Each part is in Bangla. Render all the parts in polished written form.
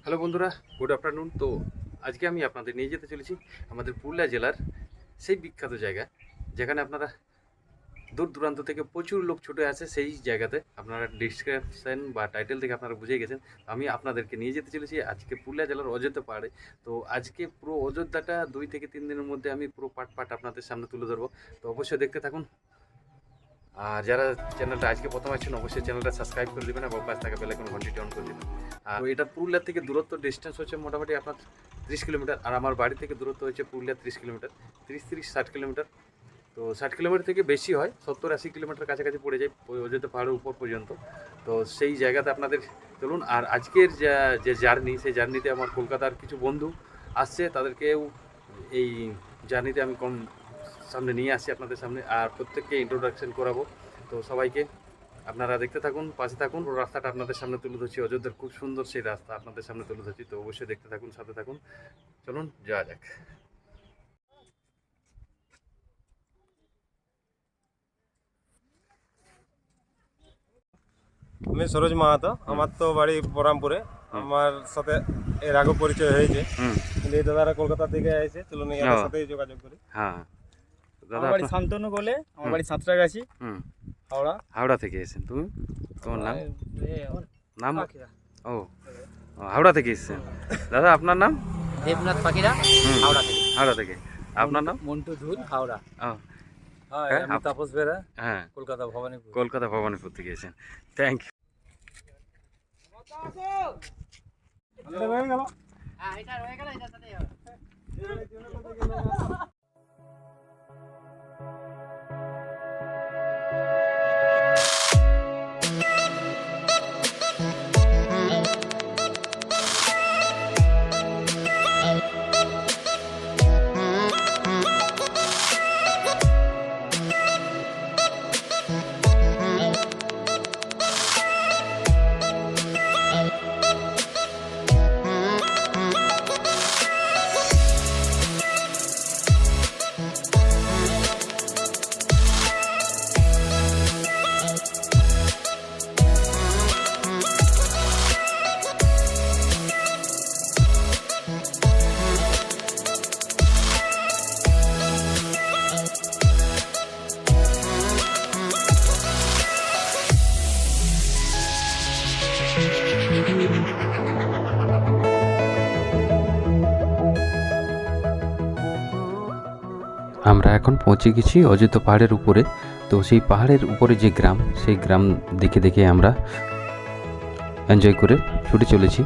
হ্যালো বন্ধুরা, গুড আফটারনুন। তো আজকে আমি আপনাদের নিয়ে যেতে চলেছি আমাদের পুরুলিয়া জেলার সেই বিখ্যাত জায়গা যেখানে আপনারা দূর দূরান্ত থেকে প্রচুর লোক ছুটে আসে। সেই জায়গাতে আপনারা ডিসক্রিপশন বা টাইটেল থেকে আপনারা বুঝে গেছেন, আমি আপনাদেরকে নিয়ে যেতে চলেছি আজকে পুরুলিয়া জেলার অযোধ্যা পাহাড়ে। তো আজকে পুরো অযোধ্যাটা 2 থেকে 3 দিনের মধ্যে আমি পুরো পার্ট আপনাদের সামনে তুলে ধরবো। তো অবশ্যই দেখতে থাকুন। আর যারা চ্যানেলটা আজকে প্রথম আসছেন অবশ্যই চ্যানেলটা সাবস্ক্রাইব করে দেবেন এবং পাশে থাকা বেল আইকন ঘন্টিটি অন করে দেবেন। আর এটা পুরুলিয়া থেকে দূরত্ব ডিস্টেন্স হচ্ছে মোটামুটি আপনার 30 কিলোমিটার। আর আমার বাড়ি থেকে দূরত্ব হচ্ছে পুরুলিয়া 30 কিলোমিটার, 30-60 কিলোমিটার। তো 60 কিলোমিটার থেকে বেশি হয়, 70-80 কিলোমিটার কাছাকাছি পড়ে যায় অযোধ্যা পাহাড়ের উপর পর্যন্ত। তো সেই জায়গাতে আপনাদের চলুন। আর আজকের যে জার্নি, সেই জার্নিতে আমার কলকাতার কিছু বন্ধু আসছে, তাদেরকেও এই জার্নিতে আমি সামনে নিয়ে আসছি আপনাদের সামনে। আর প্রত্যেককে ইন্ট্রোডাকশন করাবো। তো সবাইকে আপনারা দেখতে থাকুন, পাশে থাকুন। রাস্তাটা আপনাদের সামনে তুলে ধরছি, অযোধ্যার খুব সুন্দর সেই রাস্তা আপনাদের সামনে তুলে ধরছি। তো অবশ্যই দেখতে থাকুন, সাথে থাকুন। চলুন যাওয়া যাক। আমি সরোজ মাহাতো, আমার তো বাড়ি বরামপুরে। আমার সাথে এর আগে পরিচয় হয়েছে, কিন্তু এই দাদারা কলকাতা থেকে এসে চলুন এর সাথেই যোগাযোগ করি। হ্যাঁ দাদা, আমার বাড়ি শান্তনু বলে, আমার বাড়ি সাঁতরাগাছি, হাওড়া। হাওড়া থেকে এসেছেন তুমি? তোমার নাম? নাম? ও, হাওড়া থেকে এসেছেন। দাদা আপনার নাম? দেবনাথ পাখিরা, হাওড়া থেকে। হাওড়া থেকে। আপনার নাম? মন্টু ধুল, হাওড়া। হ্যাঁ, আমি তাপস বেরা, হ্যাঁ, কলকাতা ভবানীপুর। কলকাতা ভবানীপুর থেকে এসেছেন। Thank you. আমরা এখন পৌঁছে গেছি অযোধ্যা পাহাড়ের উপরে। তো সেই পাহাড়ের উপরে যে গ্রাম, সেই গ্রাম দেখে দেখে আমরা এনজয় করে ছুটে চলেছি।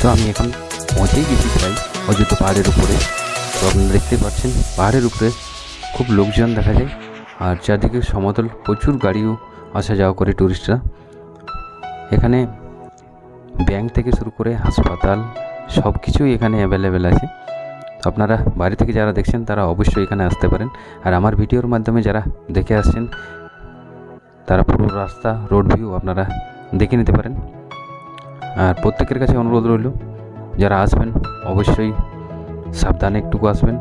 তো আমি এখন পৌঁছেই গেছি প্রায় অযোধ্যা পাহাড়ের উপরে। তো আপনারা দেখতে পাচ্ছেন পাহাড়ের উপরে খুব লোকজন দেখা যায়, আর চারদিকে সমতল, প্রচুর গাড়িও আসা যাওয়া করে টুরিস্টরা। এখানে ব্যাংক থেকে শুরু করে হাসপাতাল সব কিছুই এখানে অ্যাভেলেবেল আছে। তো আপনারা বাড়ি থেকে যারা দেখছেন তারা অবশ্যই এখানে আসতে পারেন। আর আমার ভিডিওর মাধ্যমে যারা দেখে আসছেন তারা পুরো রাস্তা রোড ভিউ আপনারা দেখে নিতে পারেন। আর প্রত্যেকের কাছে অনুরোধ রইল, যারা আসবেন অবশ্যই সাবধানে একটুকু আসবেন।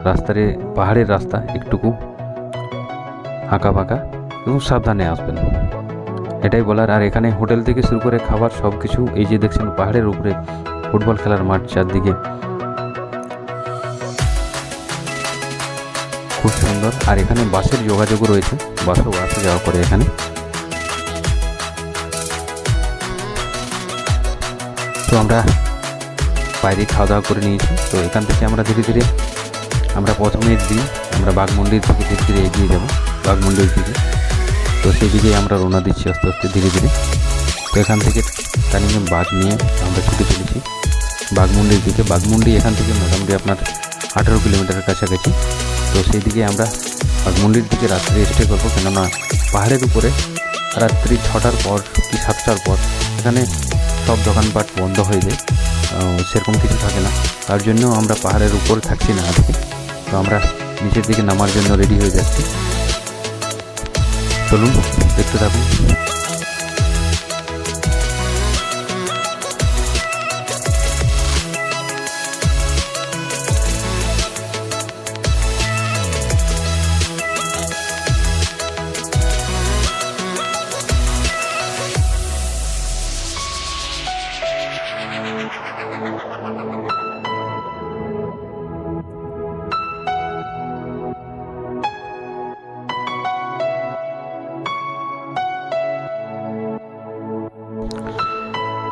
রাস্তারে পাহাড়ের রাস্তা একটুকু আঁকা বাঁকা এবং সাবধানে আসবেন, এটাই বলার। আর এখানে হোটেল থেকে শুরু করে খাবার সব কিছু, এই যে দেখছেন পাহাড়ের উপরে ফুটবল খেলার মাঠ, চারদিকে খুব সুন্দর। আর এখানে বাসের যোগাযোগও রয়েছে, বাসও আসা যাওয়া করে এখানে। তো আমরা বাইরে খাওয়া দাওয়া করে নিয়েছি। তো এখান থেকে আমরা ধীরে ধীরে আমরা প্রথমের দিন আমরা বাঘমুন্ডির থেকে ধীরে ধীরে এগিয়ে যাব বাঘমুন্ডির দিকে। তো সেই দিকে আমরা রওনা দিচ্ছি আস্তে আস্তে ধীরে ধীরে। তো এখান থেকে টার্নিংয়ে বাঘ নিয়ে আমরা ছুটে চলেছি বাঘমুন্ডির দিকে। বাঘমুন্ডি এখান থেকে মোটামুটি আপনার 18 কিলোমিটারের কাছাকাছি। তো সেই দিকে আমরা বাঘমুন্ডির দিকে রাত্রে স্টে করবো, কেননা পাহাড়ের উপরে রাত্রি 6টার পর কি 7টার পর এখানে সব দোকানপাট বন্ধ হয়ে যায়, সেরকম কিছু থাকে না। তার জন্য আমরা পাহাড়ের উপরে থাকছি না আজকে। তো আমরা নিচের দিকে নামার জন্য রেডি হয়ে যাচ্ছি। চলুন দেখতে থাকুন।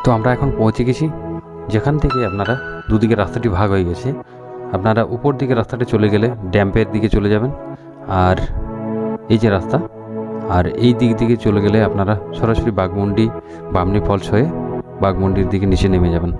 তো আমরা এখন পৌঁছে গেছি, যেখান থেকে আপনারা দুদিকে রাস্তাটি ভাগ হয়ে গেছে। আপনারা উপর দিকে রাস্তাটা চলে গেলে ড্যাম্পের দিকে চলে যাবেন, আর এই যে রাস্তা, আর এই দিক দিকে চলে গেলে আপনারা সরাসরি বাঘমুন্ডি বামনি ফলস হয়ে বাঘমুন্ডির দিকে নিচে নেমে যাবেন।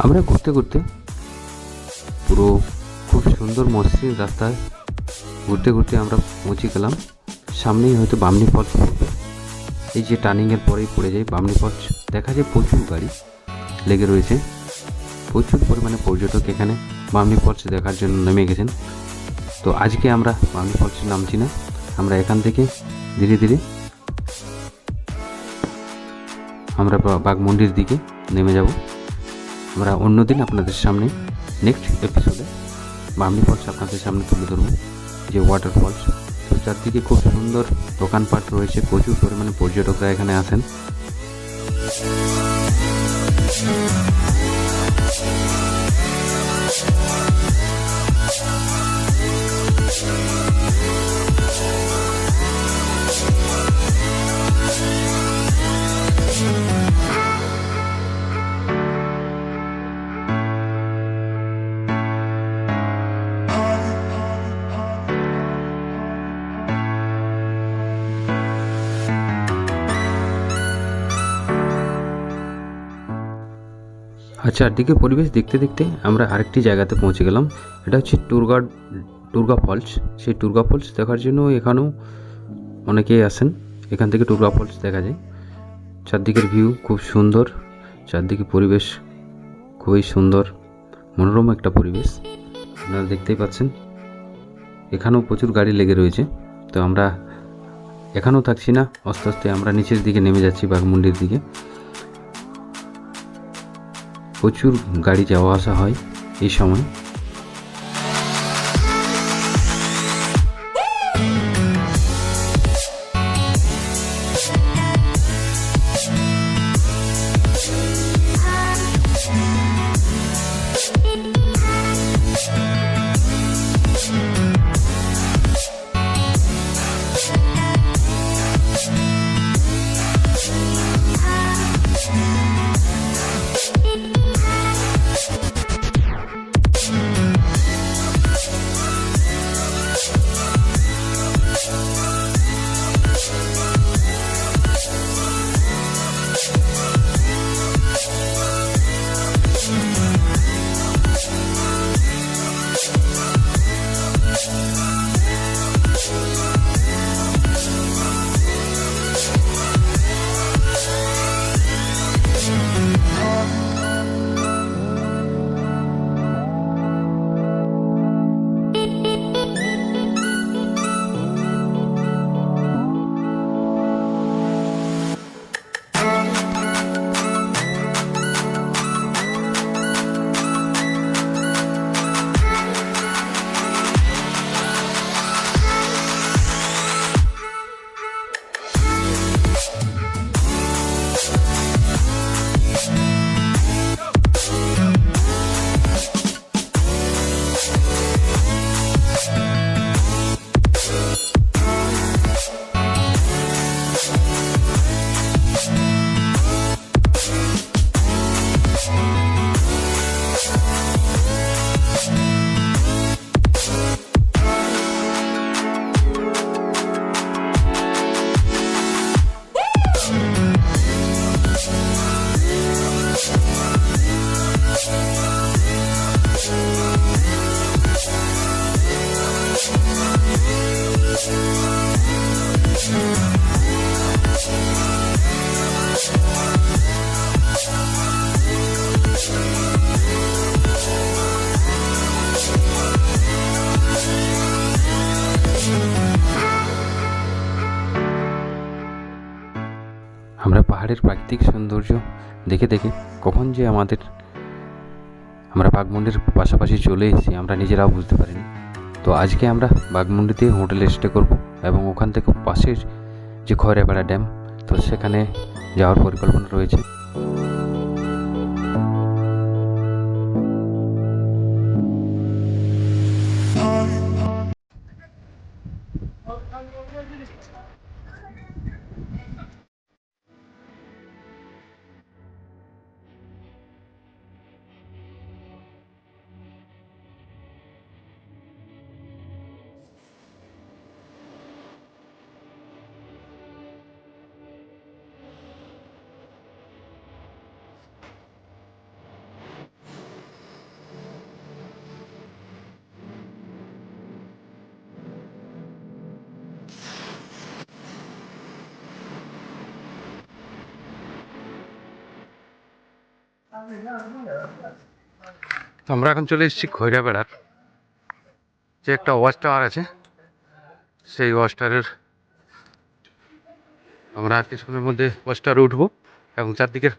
আমরা ঘুরতে ঘুরতে পুরো খুব সুন্দর মসৃণ রাস্তায় ঘুরতে ঘুরতে আমরা পৌঁছে গেলাম। সামনেই হয়তো বামনি ফলস পড়বে, এই যে টার্নিংয়ের পরেই পড়ে যায় বামনি ফলস। দেখা যায় প্রচুর গাড়ি লেগে রয়েছে, প্রচুর পরিমাণে পর্যটক এখানে বামনি ফলস দেখার জন্য নেমে গেছেন। তো আজকে আমরা বামনি ফলসে নামছি না, আমরা এখান থেকে ধীরে ধীরে আমরা বাঘমুন্ডির দিকে নেমে যাব। আমরা অন্যদিন আপনাদের সামনে নেক্সট এপিসোডে বামনি ফলস আপনাদের সামনে তুলে ধরবো, যে ওয়াটারফলস। তো চারদিকে খুব সুন্দর দোকানপাট রয়েছে, প্রচুর পরিমাণে পর্যটকরা এখানে আসেন। আর চারদিকে পরিবেশ দেখতে দেখতে আমরা আরেকটি জায়গাতে পৌঁছে গেলাম। এটা হচ্ছে টুরগা ফলস। সেই টুরগা ফলস দেখার জন্য এখানেও অনেকেই আসেন। এখান থেকে টুরগা ফলস দেখা যায়। চারদিকের ভিউ খুব সুন্দর, চারদিকে পরিবেশ খুবই সুন্দর, মনোরম একটা পরিবেশ আপনারা দেখতেই পাচ্ছেন। এখানেও প্রচুর গাড়ি লেগে রয়েছে। তো আমরা এখানেও থাকছি না, আস্তে আস্তে আমরা নিচের দিকে নেমে যাচ্ছি বাঘমুন্ডির দিকে। প্রচুর গাড়ি যাওয়া আসা হয় এই সময়। আমরা পাহাড়ের প্রাকৃতিক সৌন্দর্য দেখে দেখে কখন যে আমরা বাঘমুন্ডির পাশাপাশি চলে এসেছি আমরা নিজেরাও বুঝতে পারিনি। তো আজকে আমরা বাঘমুন্ডিতে হোটেলে স্টে করব এবং ওখান থেকে পাশের যে খয়রাপাড়া ড্যাম, তো সেখানে যাওয়ার পরিকল্পনা রয়েছে। তো আমরা এখন চলে এসেছি খয়রাপাড়ার যে একটা ওয়াচ টাওয়ার আছে, সেই ওয়াচ টাওয়ারের আমরা কিছুক্ষণের মধ্যে ওয়াচ টাওয়ারে উঠবো এবং চারদিকের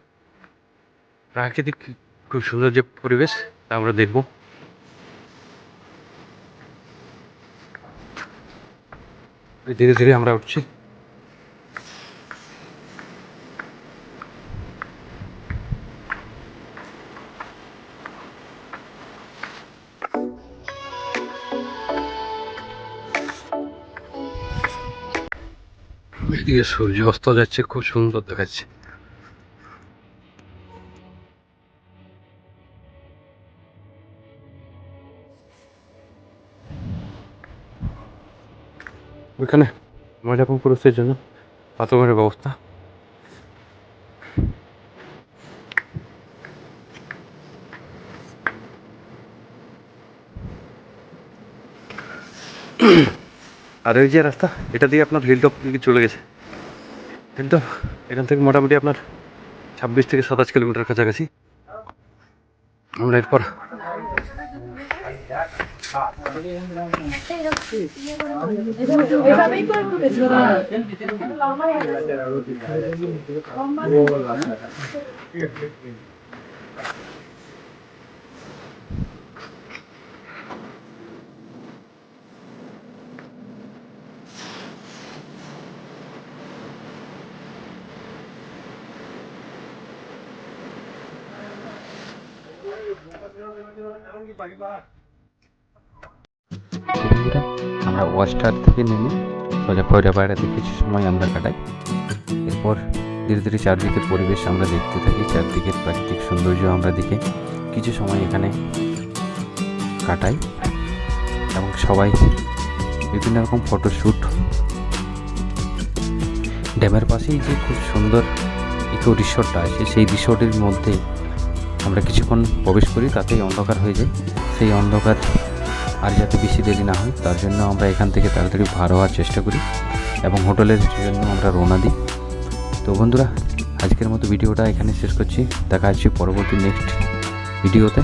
প্রাকৃতিক খুব সুন্দর যে পরিবেশ তা আমরা দেখবো। ধীরে ধীরে আমরা উঠছি। এদিকে সূর্য অস্ত যাচ্ছে, খুব সুন্দর দেখাচ্ছে। ওইখানে ময়লা পুরুষের জন্য বাথরুমের ব্যবস্থা। আর ওই যে রাস্তা, এটা দিয়ে আপনার হিল টপ দিকে চলে গেছে। কিন্তু এখান থেকে মোটামুটি আপনার 26 থেকে 27 কিলোমিটার কাছাকাছি। আমরা এরপর আমরা ওয়াস্টার থেকে নেমে সোজা খৈরাপাড়াতে কিছু সময় আমরা কাটাই। এরপর ধীরে ধীরে চারদিকের পরিবেশ আমরা দেখতে থাকি, চারদিকের প্রাকৃতিক সৌন্দর্য আমরা দেখে কিছু সময় এখানে কাটাই এবং সবাই বিভিন্ন রকম ফটোশ্যুট। ড্যামের পাশেই যে খুব সুন্দর ইকো রিসোর্টটা আছে, সেই রিসোর্টের মধ্যে আমরা কিছুক্ষণ প্রবেশ করি, তাতেই অন্ধকার হয়ে যায়। সেই অন্ধকার আর যাতে বেশি দেরি না হয় তার জন্য আমরা এখান থেকে তাড়াতাড়ি ভার হওয়ার চেষ্টা করি এবং হোটেলের জন্য আমরা রওনা দিই। তো বন্ধুরা, আজকের মতো ভিডিওটা এখানে শেষ করছি। দেখা হচ্ছে পরবর্তী নেক্সট ভিডিওতে।